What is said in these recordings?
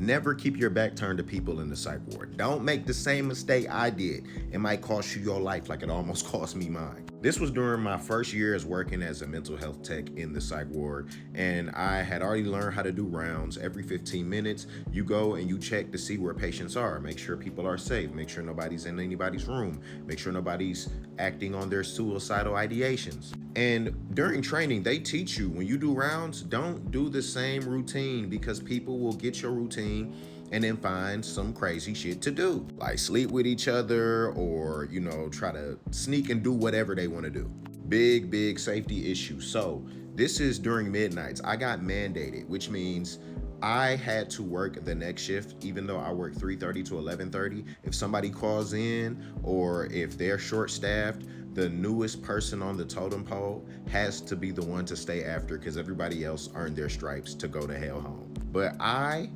Never keep your back turned to people in the psych ward. Don't make the same mistake I did. It might cost you your life like it almost cost me mine. This was during my first year as working as a mental health tech in the psych ward, and I had already learned how to do rounds. Every 15 minutes, you go and you check to see where patients are. Make sure people are safe. Make sure nobody's in anybody's room. Make sure nobody's acting on their suicidal ideations. And during training, they teach you when you do rounds, don't do the same routine, because people will get your routine and then find some crazy shit to do, like sleep with each other or, try to sneak and do whatever they want to do. Big safety issue. So this is during midnights. I got mandated, which means I had to work the next shift, even though I work 3:30 to 11:30. If somebody calls in or if they're short-staffed, the newest person on the totem pole has to be the one to stay after, because everybody else earned their stripes to go to hell home. But I,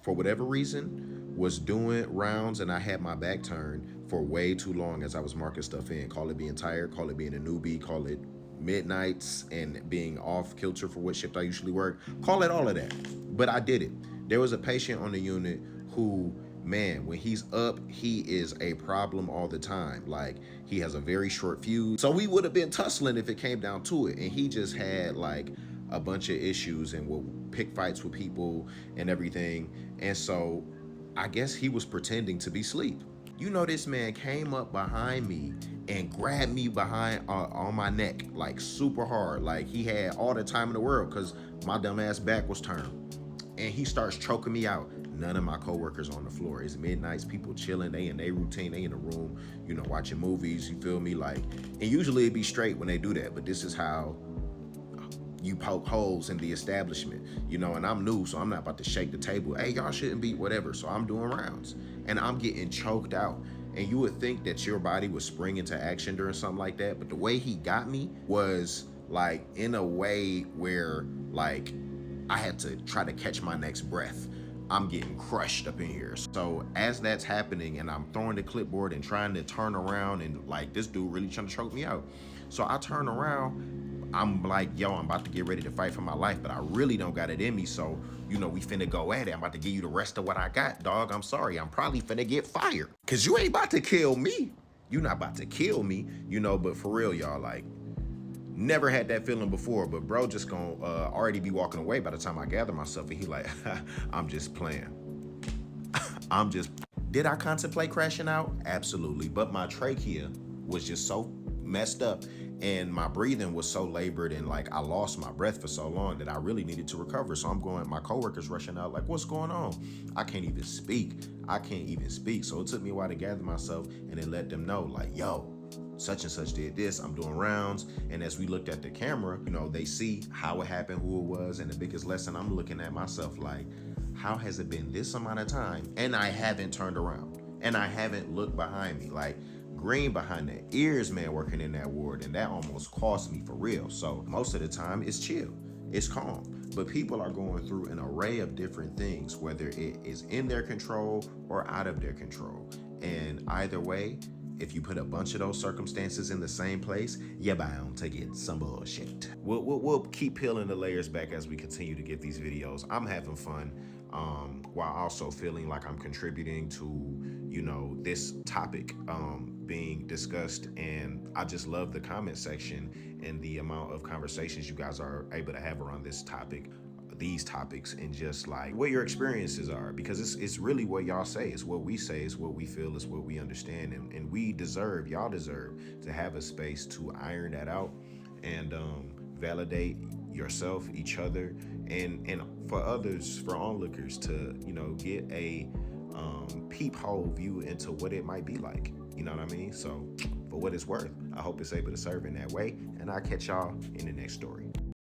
for whatever reason, was doing rounds and I had my back turned for way too long as I was marking stuff in. Call it being tired, call it being a newbie, call it midnights and being off kilter for what shift I usually work. Call it all of that. But I did it. There was a patient on the unit who, man, when he's up, he is a problem all the time. Like, he has a very short fuse. So we would have been tussling if it came down to it. And he just had like a bunch of issues and would pick fights with people and everything. And so I guess he was pretending to be asleep. This man came up behind me and grabbed me behind on my neck, like super hard. Like he had all the time in the world because my dumb ass back was turned. And he starts choking me out. None of my coworkers on the floor. It's midnights, people chilling, they in their routine, they in the room, watching movies, you feel me? Like, and usually it'd be straight when they do that, but this is how you poke holes in the establishment, and I'm new, so I'm not about to shake the table. Hey, y'all shouldn't be whatever. So I'm doing rounds and I'm getting choked out. And you would think that your body would spring into action during something like that. But the way he got me was like in a way where like I had to try to catch my next breath. I'm getting crushed up in here. So as that's happening and I'm throwing the clipboard and trying to turn around and like this dude really trying to choke me out. So I turn around, I'm like, yo, I'm about to get ready to fight for my life, but I really don't got it in me. So, we finna go at it. I'm about to give you the rest of what I got, dog. I'm sorry. I'm probably finna get fired because you ain't about to kill me. You not about to kill me, but for real, y'all, like, never had that feeling before, but bro just gonna already be walking away by the time I gather myself, and he like, I'm just playing. Did I contemplate crashing out? Absolutely, but my trachea was just so messed up and my breathing was so labored and like I lost my breath for so long that I really needed to recover. So I'm going, my coworkers rushing out like, what's going on? I can't even speak. So it took me a while to gather myself and then let them know like, yo, such and such did this, I'm doing rounds. And as we looked at the camera, they see how it happened, who it was. And the biggest lesson, I'm looking at myself like, how has it been this amount of time? And I haven't turned around and I haven't looked behind me. Like, green behind the ears, man, working in that ward. And that almost cost me for real. So most of the time it's chill, it's calm. But people are going through an array of different things, whether it is in their control or out of their control. And either way, if you put a bunch of those circumstances in the same place, you're bound to get some bullshit. We'll keep peeling the layers back as we continue to get these videos. I'm having fun, while also feeling like I'm contributing to, this topic being discussed. And I just love the comment section and the amount of conversations you guys are able to have around this topic, these topics, and just like what your experiences are, because it's really what y'all say. It's what we say, it's what we feel, it's what we understand, and y'all deserve to have a space to iron that out and validate yourself, each other, and for others, for onlookers to get a peephole view into what it might be like. You know what I mean? So for what it's worth, I hope it's able to serve in that way, and I'll catch y'all in the next story.